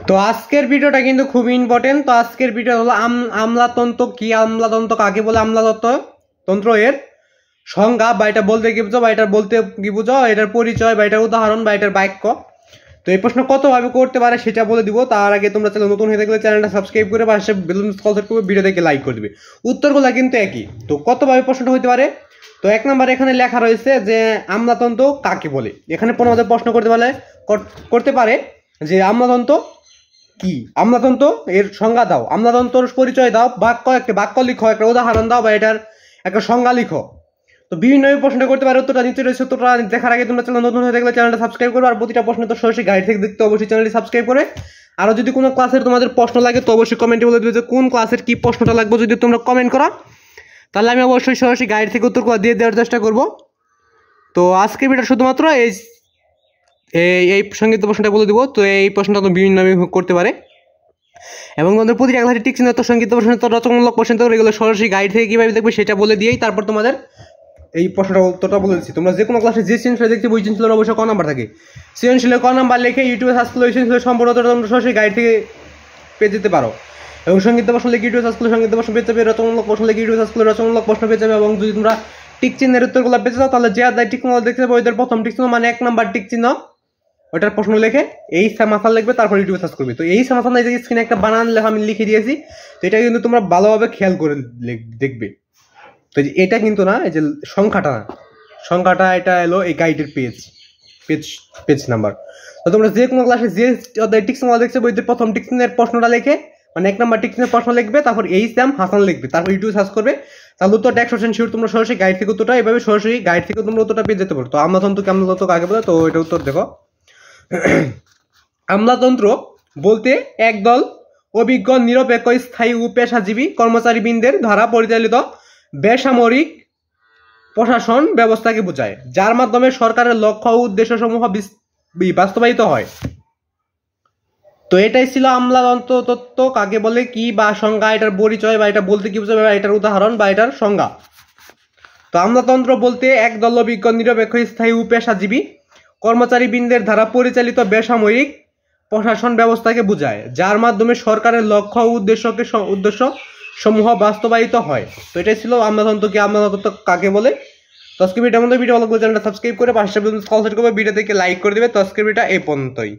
তো আজকের ভিডিওটা কিন্তু খুব ইম্পর্টেন্ট। তো আজকের ভিডিও হলো আমলাতন্ত্র কি, আমলাতন্ত্র কাকে বলে, আমলাতন্ত্র এর সংজ্ঞা বা এটা বলতে কি বুঝো বা এটা বলতে কি বুঝো, এটার পরিচয় বা এটার উদাহরণ বা এটার বাক্য। তো এই প্রশ্ন কতভাবে করতে পারে সেটা বলে দিব। তার আগে তোমরা চ্যানেল নতুন হয়ে থাকলে চ্যানেলটা সাবস্ক্রাইব করে পাশে বেল আইকন সেট করে ভিডিও দেখে লাইক করে দিবে। উত্তরগুলো কিন্তু একই। তো কতভাবে প্রশ্নটা হতে পারে, তো এক নম্বরে এখানে লেখা রয়েছে যে আমলাতন্ত্র কাকে বলে। এখানে তোমাদের প্রশ্ন করতে পারে যে আমলাতন্ত্র কি, আমলাতন্ত্র এর সংজ্ঞা দাও, আমলাতন্ত্রর পরিচয় দাও, একটা বাক্য লিখো, একটা উদাহরণ দাও বা এটার একটা সংজ্ঞা লিখো। তো বিভিন্ন প্রশ্ন করতে পারে। উত্তরটা নিচে রয়েছে। উত্তরটা দেখার আগে তোমরা চ্যানেল নতুন হয়ে থাকলে চ্যানেলটা সাবস্ক্রাইব করবে, আর প্রতিটা প্রশ্ন তো সরাসরি গাইড থেকে দেখতে অবশ্যই চ্যানেলটি সাবস্ক্রাইব করে। আরও যদি কোনো ক্লাসের তোমাদের প্রশ্ন লাগে তো অবশ্যই কমেন্টে বলে দিবে যে কোন ক্লাসের কি প্রশ্নটা লাগবে। যদি তোমরা কমেন্ট করো তাহলে আমি অবশ্যই সরাসরি গাইড থেকে উত্তরগুলো দিয়ে দেওয়ার চেষ্টা করব। তো আজকে ভিডিও শুধুমাত্র এই সংগীত প্রশ্নটা বলে দিব। তো এই প্রশ্নটা তো বিভিন্নভাবে করতে পারে এবং তোমাদের প্রতিটা ক্লাসে টিক চিহ্ন, সংগীত প্রশ্ন, রচনামূলক প্রশ্ন, এগুলো সরাসরি গাইড থেকে কীভাবে দেখবে সেটা বলে দিয়েই তারপর তোমাদের এই প্রশ্নটা উত্তরটা বলে দিচ্ছি। তোমরা যে কোনো ক্লাসে যে সৃজনশীল দেখছি ওই সৃজনশীলের অবশ্যই ক নাম্বার থাকে, সৃজনশীলের ক নাম্বার লিখে ইউটিউবে সার্চ করলে ওই সৃজনশীলের সম্পূর্ণ তোমরা সরাসরি গাইড থেকে পেয়ে যেতে পারো। এবং সংগীত প্রশ্ন লিখে ইউটিউবে সার্চ করলে সংগীত প্রশ্ন পেয়ে যাবে, রচনামূলক প্রশ্ন লিখে ইউটিউবে সার্চ করলে রচনামূলক প্রশ্ন পেয়ে যাবে। এবং যদি তোমরা টিক চিহ্নের উত্তরগুলো পেতে চাও তাহলে যে আদায় টিক চিহ্ন দেখতে পাবো ওইদের প্রথম টিক চিহ্ন মানে 1 নাম্বার টিক চিহ্ন, ওটার প্রশ্ন লিখে এই সামাসাল লিখবে, তারপর ইউটিউবে সার্চ করবে। তো এই সামাসাল এই যে স্ক্রিনে একটা বানান লেখা আমি লিখে দিয়েছি, তো এটা কিন্তু তোমরা ভালোভাবে খেয়াল করে দেখবে। তো এটা কিন্তু না, এই যে সংখ্যাটা এটা এলো এই গাইডের পেজ নাম্বার। তো তোমরা যে কোনো ক্লাসে যে টিক চিহ্ন দেখছো ওইদের প্রথম টিক চিহ্নের প্রশ্নটা লিখে মানে 1 নাম্বার টিক চিহ্নের প্রশ্ন লিখবে, তারপর এই স্যাম হাসান লিখবে, তারপর ইউটিউবে সার্চ করবে। তাহলে উত্তরটা 100% শিওর তোমরা সরাসরি গাইড থেকে উত্তরটা এভাবে সরাসরি গাইড থেকে তোমরা উত্তরটা পেয়ে যেতে পারো। তো আমলাতন্ত্র কাকে বলে, তো এটা উত্তর দেখো। আমলাতন্ত্র বলতে একদল অভিজ্ঞ নিরপেক্ষ স্থায়ী ও পেশাজীবী কর্মচারীবৃন্দের দ্বারা পরিচালিত বেসামরিক প্রশাসন ব্যবস্থাকে বোঝায়, যার মাধ্যমে সরকারের লক্ষ্য ও উদ্দেশ্য সমূহ বাস্তবায়িত হয়। তো এটাই ছিল আমলাতন্ত্র কাকে বলে কি বা সংজ্ঞা, এটার পরিচয় বা এটা বলতে কি বোঝাবে বা এটার উদাহরণ বা এটার সংজ্ঞা। তো আমলাতন্ত্র বলতে একদল অভিজ্ঞ নিরপেক্ষ স্থায়ী ও পেশাজীবী কর্মচারীবৃন্দের দ্বারা পরিচালিত বেসামরিক প্রশাসন ব্যবস্থাকে বোঝায়, যার মাধ্যমে সরকারের লক্ষ্য ও উদ্দেশ্য সমূহ বাস্তবায়িত হয়। তো এটাই ছিল আমলাতন্ত্র কাকে বলে। তো আজকে ভিডিও ভালো করে চ্যানেলটা সাবস্ক্রাইব করে পাশে ভিডিও দেখে লাইক করে দেবে। তো আজকের ভিডিওটা এই পর্যন্তই।